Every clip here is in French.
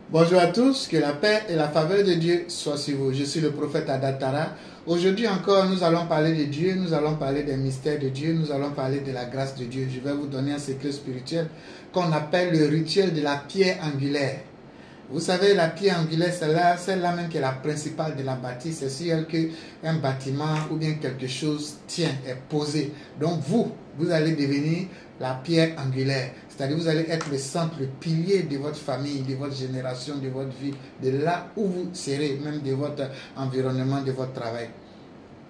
Bonjour à tous, que la paix et la faveur de Dieu soient sur vous. Je suis le prophète Adatara. Aujourd'hui encore, nous allons parler de Dieu, nous allons parler des mystères de Dieu, nous allons parler de la grâce de Dieu. Je vais vous donner un secret spirituel qu'on appelle le rituel de la pierre angulaire. Vous savez, la pierre angulaire, c'est là même qui est la principale de la bâtisse. C'est sur elle qu'un bâtiment ou bien quelque chose tient, est posé. Donc vous allez devenir la pierre angulaire. C'est-à-dire vous allez être le centre, le pilier de votre famille, de votre génération, de votre vie, de là où vous serez, même de votre environnement, de votre travail.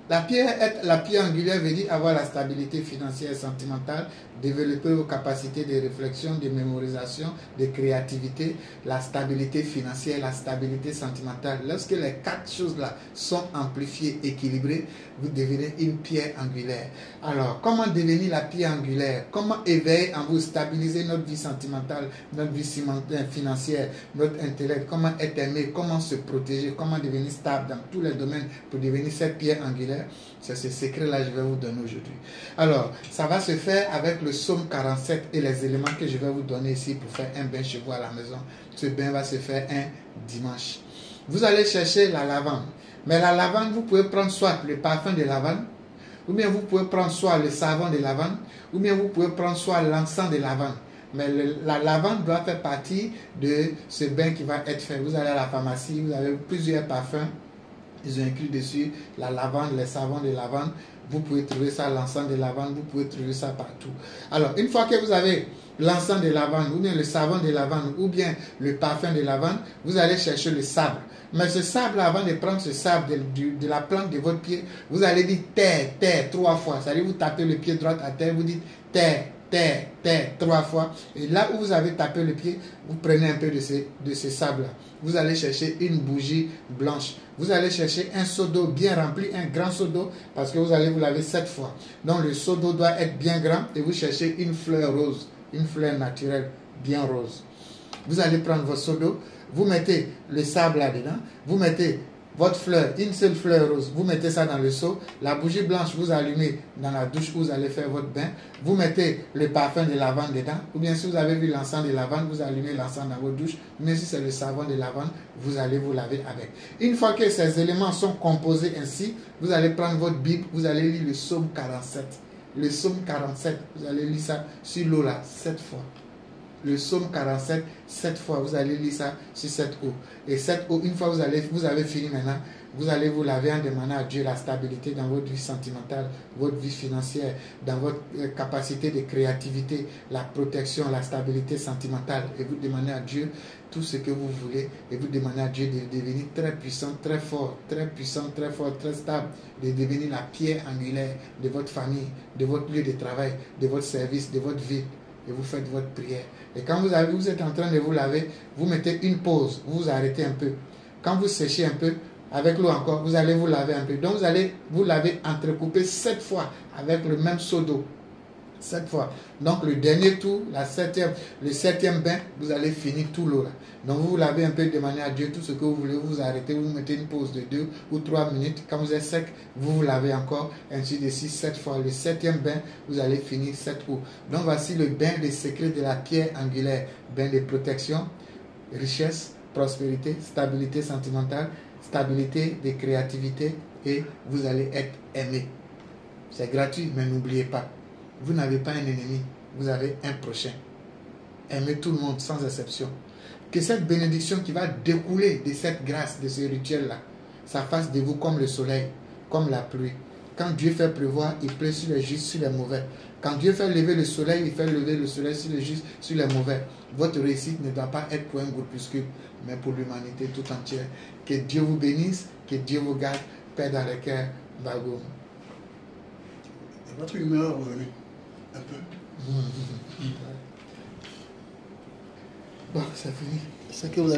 La pierre angulaire veut dire avoir la stabilité financière et sentimentale, développer vos capacités de réflexion, de mémorisation, de créativité, la stabilité financière, la stabilité sentimentale. Lorsque les quatre choses-là sont amplifiées, équilibrées, vous devenez une pierre angulaire. Alors, comment devenir la pierre angulaire? Comment éveiller en vous, stabiliser notre vie sentimentale, notre vie financière, notre intellect? Comment être aimé? Comment se protéger? Comment devenir stable dans tous les domaines pour devenir cette pierre angulaire? C'est ce secret-là que je vais vous donner aujourd'hui. Alors, ça va se faire avec le psaume 47 et les éléments que je vais vous donner ici pour faire un bain chez vous à la maison. Ce bain va se faire un dimanche. Vous allez chercher la lavande. Mais la lavande, vous pouvez prendre soit le parfum de lavande, ou bien vous pouvez prendre soit le savon de lavande, ou bien vous pouvez prendre soit l'encens de lavande. Mais la lavande doit faire partie de ce bain qui va être fait. Vous allez à la pharmacie, vous avez plusieurs parfums. Ils ont écrit dessus la lavande, les savons de lavande. Vous pouvez trouver ça, l'encens de lavande, vous pouvez trouver ça partout. Alors, une fois que vous avez l'encens de lavande, ou bien le savon de lavande, ou bien le parfum de lavande, vous allez chercher le sable. Mais ce sable, avant de prendre ce sable de la plante de votre pied, vous allez dire terre, terre, 3 fois. C'est-à-dire, vous tapez le pied droit à terre, vous dites terre, terre, terre, 3 fois. Et là où vous avez tapé le pied, vous prenez un peu de ce sable-là. Vous allez chercher une bougie blanche. Vous allez chercher un seau d'eau bien rempli, un grand seau d'eau, parce que vous allez vous laver 7 fois. Donc le seau d'eau doit être bien grand et vous cherchez une fleur rose, une fleur naturelle bien rose. Vous allez prendre votre seau d'eau, vous mettez le sable là-dedans, vous mettez votre fleur, une seule fleur rose, vous mettez ça dans le seau. La bougie blanche, vous allumez dans la douche où vous allez faire votre bain. Vous mettez le parfum de lavande dedans. Ou bien si vous avez vu l'encens de lavande, vous allumez l'encens dans votre douche. Mais si c'est le savon de lavande, vous allez vous laver avec. Une fois que ces éléments sont composés ainsi, vous allez prendre votre Bible, vous allez lire le psaume 47. Le psaume 47, vous allez lire ça sur l'eau là, 7 fois. Le psaume 47, 7 fois, vous allez lire ça sur cette eau. Et cette eau, une fois vous avez fini maintenant, vous allez vous laver en demandant à Dieu la stabilité dans votre vie sentimentale, votre vie financière, dans votre capacité de créativité, la protection, la stabilité sentimentale. Et vous demandez à Dieu tout ce que vous voulez. Et vous demandez à Dieu de devenir très puissant, très fort, très puissant, très fort, très stable. De devenir la pierre angulaire de votre famille, de votre lieu de travail, de votre service, de votre vie. Et vous faites votre prière. Et quand vous êtes en train de vous laver, vous mettez une pause, vous vous arrêtez un peu. Quand vous séchez un peu, avec l'eau encore, vous allez vous laver un peu. Donc vous allez vous laver entrecoupé 7 fois avec le même seau d'eau. 7 fois. Donc le dernier tour, le septième bain, vous allez finir tout l'eau là. Donc vous vous lavez un peu, demandez à Dieu tout ce que vous voulez, vous vous arrêtez, vous mettez une pause de 2 ou 3 minutes. Quand vous êtes sec, vous vous lavez encore, ainsi de suite 7 fois. Le septième bain, vous allez finir 7 eaux. Donc voici le bain des secrets de la pierre angulaire. Bain de protection, richesse, prospérité, stabilité sentimentale, stabilité de créativité et vous allez être aimé. C'est gratuit, mais n'oubliez pas. Vous n'avez pas un ennemi, vous avez un prochain. Aimez tout le monde sans exception. Que cette bénédiction qui va découler de cette grâce, de ce rituel-là, ça fasse de vous comme le soleil, comme la pluie. Quand Dieu fait pleuvoir, il pleut sur les justes, sur les mauvais. Quand Dieu fait lever le soleil, il fait lever le soleil sur les justes, sur les mauvais. Votre réussite ne doit pas être pour un groupuscule, mais pour l'humanité tout entière. Que Dieu vous bénisse, que Dieu vous garde, paix dans le cœur, Bago. Votre humeur est revenue un peu. Bon, c'est fini. C'est que vous allez